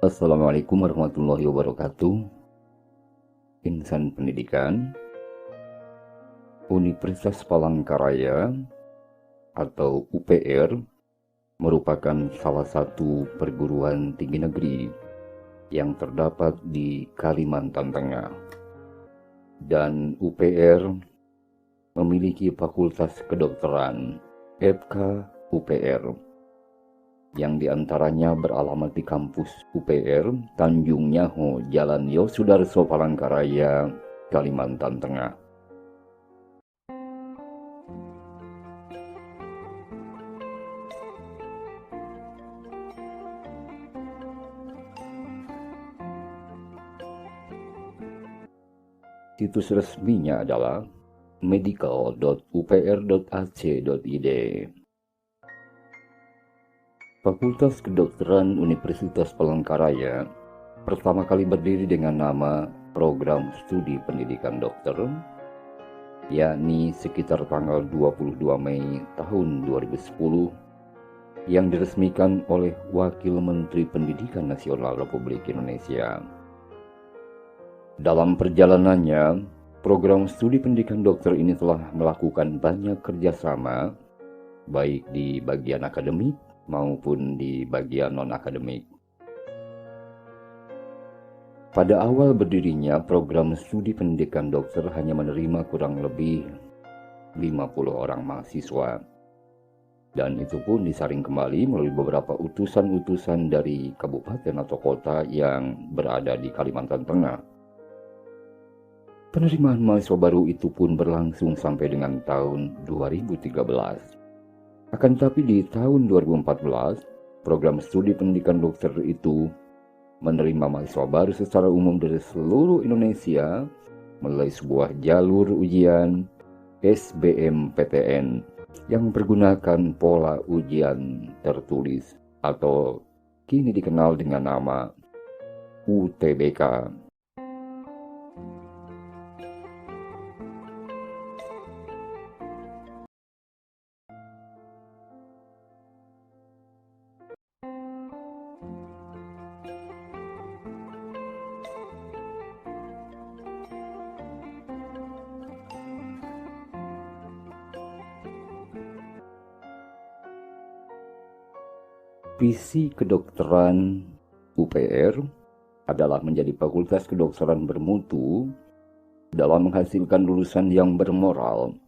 Assalamualaikum warahmatullahi wabarakatuh. Insan Pendidikan Universitas Palangkaraya atau UPR merupakan salah satu perguruan tinggi negeri yang terdapat di Kalimantan Tengah. Dan UPR memiliki Fakultas Kedokteran FK UPR yang diantaranya beralamat di kampus UPR Tanjung Nyaho, Jalan Yosudarso, Palangkaraya, Kalimantan Tengah. Situs resminya adalah medical.upr.ac.id. Fakultas Kedokteran Universitas Palangkaraya pertama kali berdiri dengan nama Program Studi Pendidikan Dokter, yakni sekitar tanggal 22 Mei tahun 2010, yang diresmikan oleh Wakil Menteri Pendidikan Nasional Republik Indonesia. Dalam perjalanannya, program studi pendidikan dokter ini telah melakukan banyak kerjasama, baik di bagian akademik maupun di bagian non-akademik. Pada awal berdirinya, program studi pendidikan dokter hanya menerima kurang lebih 50 orang mahasiswa. Dan itu pun disaring kembali melalui beberapa utusan-utusan dari kabupaten atau kota yang berada di Kalimantan Tengah. Penerimaan mahasiswa baru itu pun berlangsung sampai dengan tahun 2013. Akan tetapi di tahun 2014, program studi pendidikan dokter itu menerima mahasiswa baru secara umum dari seluruh Indonesia melalui sebuah jalur ujian SBMPTN yang mempergunakan pola ujian tertulis atau kini dikenal dengan nama UTBK. Visi kedokteran UPR adalah menjadi fakultas kedokteran bermutu dalam menghasilkan lulusan yang bermoral,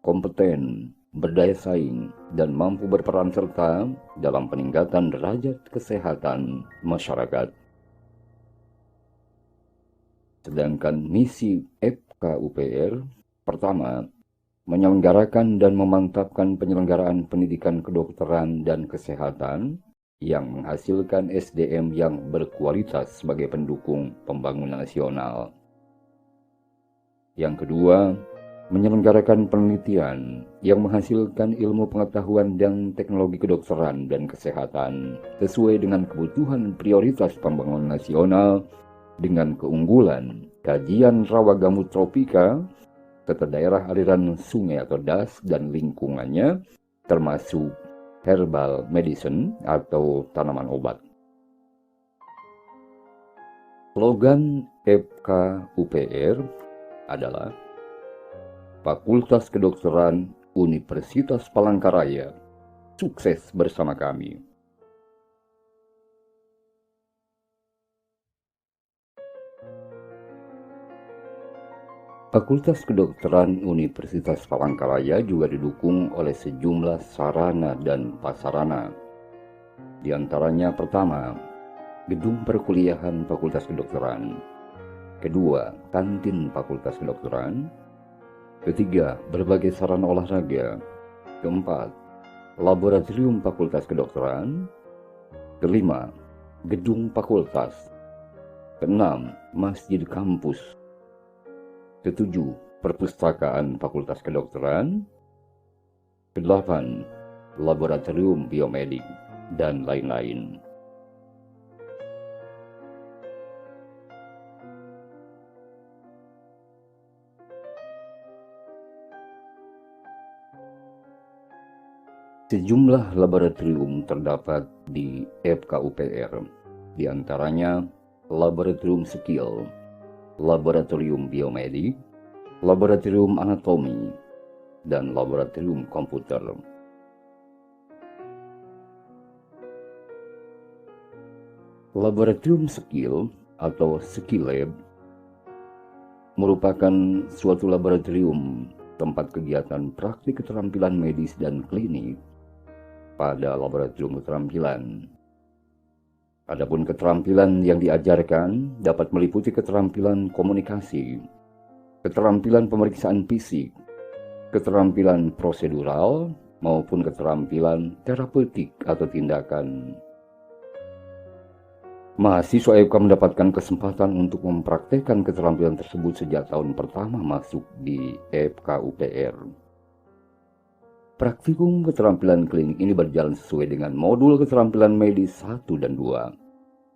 kompeten, berdaya saing, dan mampu berperan serta dalam peningkatan derajat kesehatan masyarakat. Sedangkan misi FK UPR pertama, menyelenggarakan dan memantapkan penyelenggaraan pendidikan kedokteran dan kesehatan yang menghasilkan SDM yang berkualitas sebagai pendukung pembangunan nasional. Yang kedua, menyelenggarakan penelitian yang menghasilkan ilmu pengetahuan dan teknologi kedokteran dan kesehatan sesuai dengan kebutuhan prioritas pembangunan nasional dengan keunggulan kajian rawa gambut tropika serta daerah aliran sungai atau das dan lingkungannya, termasuk herbal medicine atau tanaman obat. Slogan FK UPR adalah Fakultas Kedokteran Universitas Palangkaraya, sukses bersama kami. Fakultas Kedokteran Universitas Palangkaraya juga didukung oleh sejumlah sarana dan prasarana. Di antaranya pertama, gedung perkuliahan Fakultas Kedokteran. Kedua, kantin Fakultas Kedokteran. Ketiga, berbagai sarana olahraga. Keempat, laboratorium Fakultas Kedokteran. Kelima, gedung fakultas. Keenam, masjid kampus. Ketujuh, perpustakaan Fakultas Kedokteran. Kedelapan, laboratorium biomedik, dan lain-lain. Sejumlah laboratorium terdapat di FK UPR, di antaranya laboratorium skill, laboratorium biomedik, laboratorium anatomi, dan laboratorium komputer. Laboratorium skill atau skill lab merupakan suatu laboratorium tempat kegiatan praktik keterampilan medis dan klinik pada laboratorium keterampilan. Adapun keterampilan yang diajarkan dapat meliputi keterampilan komunikasi, keterampilan pemeriksaan fisik, keterampilan prosedural, maupun keterampilan terapeutik atau tindakan. Mahasiswa FK mendapatkan kesempatan untuk mempraktekkan keterampilan tersebut sejak tahun pertama masuk di FK UPR. Praktikum keterampilan klinik ini berjalan sesuai dengan modul keterampilan medis 1 dan 2.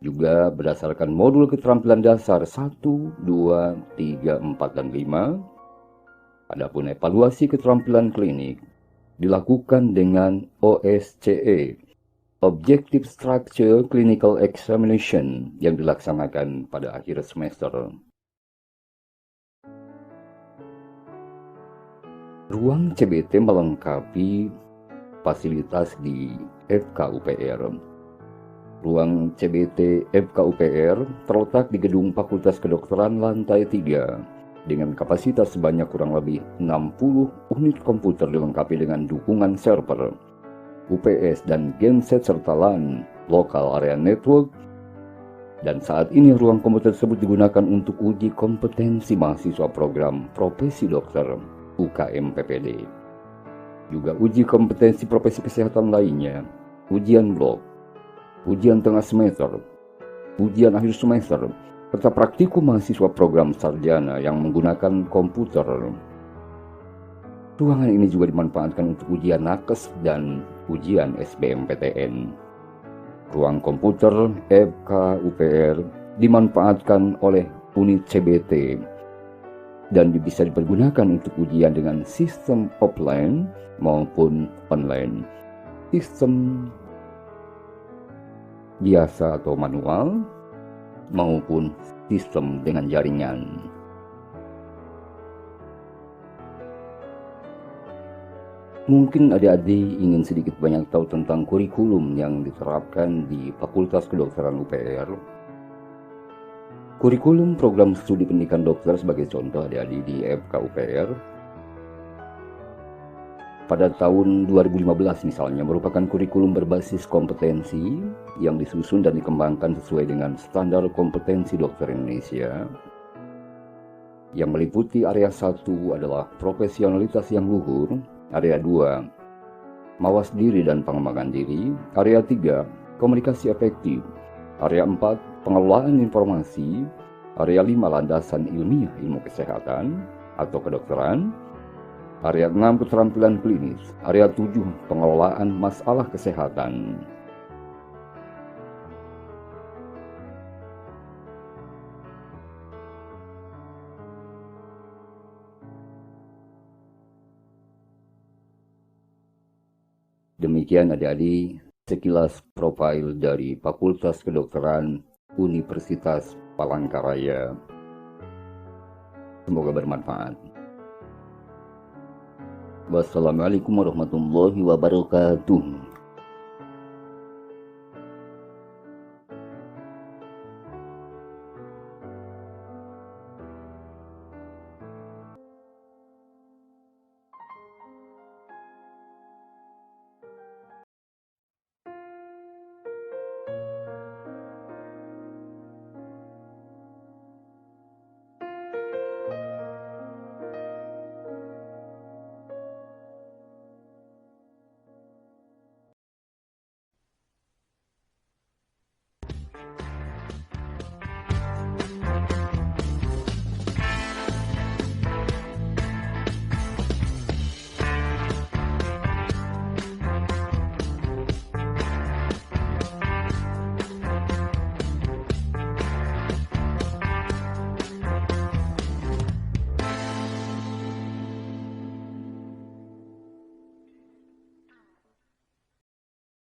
Juga berdasarkan modul keterampilan dasar 1, 2, 3, 4, dan 5. Adapun evaluasi keterampilan klinik dilakukan dengan OSCE, Objective Structure Clinical Examination, yang dilaksanakan pada akhir semester. Ruang CBT melengkapi fasilitas di FK UPR. Ruang CBT FK UPR terletak di gedung Fakultas Kedokteran lantai 3 dengan kapasitas sebanyak kurang lebih 60 unit komputer dilengkapi dengan dukungan server, UPS dan genset serta LAN, Local Area Network. Dan saat ini ruang komputer tersebut digunakan untuk uji kompetensi mahasiswa program Profesi Dokter UKM PPD. Juga uji kompetensi profesi kesehatan lainnya, ujian blok, ujian tengah semester, ujian akhir semester, serta praktikum mahasiswa program sarjana yang menggunakan komputer. Ruangan ini juga dimanfaatkan untuk ujian nakes dan ujian SBMPTN. Ruang komputer FK UPR dimanfaatkan oleh unit CBT dan bisa dipergunakan untuk ujian dengan sistem offline maupun online. Sistem biasa atau manual maupun sistem dengan jaringan. Mungkin adik-adik ingin sedikit banyak tahu tentang kurikulum yang diterapkan di Fakultas Kedokteran UPR. Kurikulum program studi pendidikan dokter sebagai contoh adik-adik di FK UPR pada tahun 2015 misalnya merupakan kurikulum berbasis kompetensi yang disusun dan dikembangkan sesuai dengan standar kompetensi dokter Indonesia, yang meliputi area 1 adalah profesionalitas yang luhur, area 2 mawas diri dan pengembangan diri, area 3 komunikasi efektif, area 4 pengelolaan informasi, area 5 landasan ilmiah ilmu kesehatan atau kedokteran, area 6 keterampilan klinis, area 7 pengelolaan masalah kesehatan. Demikian adik-adik sekilas profil dari Fakultas Kedokteran Universitas Palangkaraya. Semoga bermanfaat. Wassalamualaikum warahmatullahi wabarakatuh.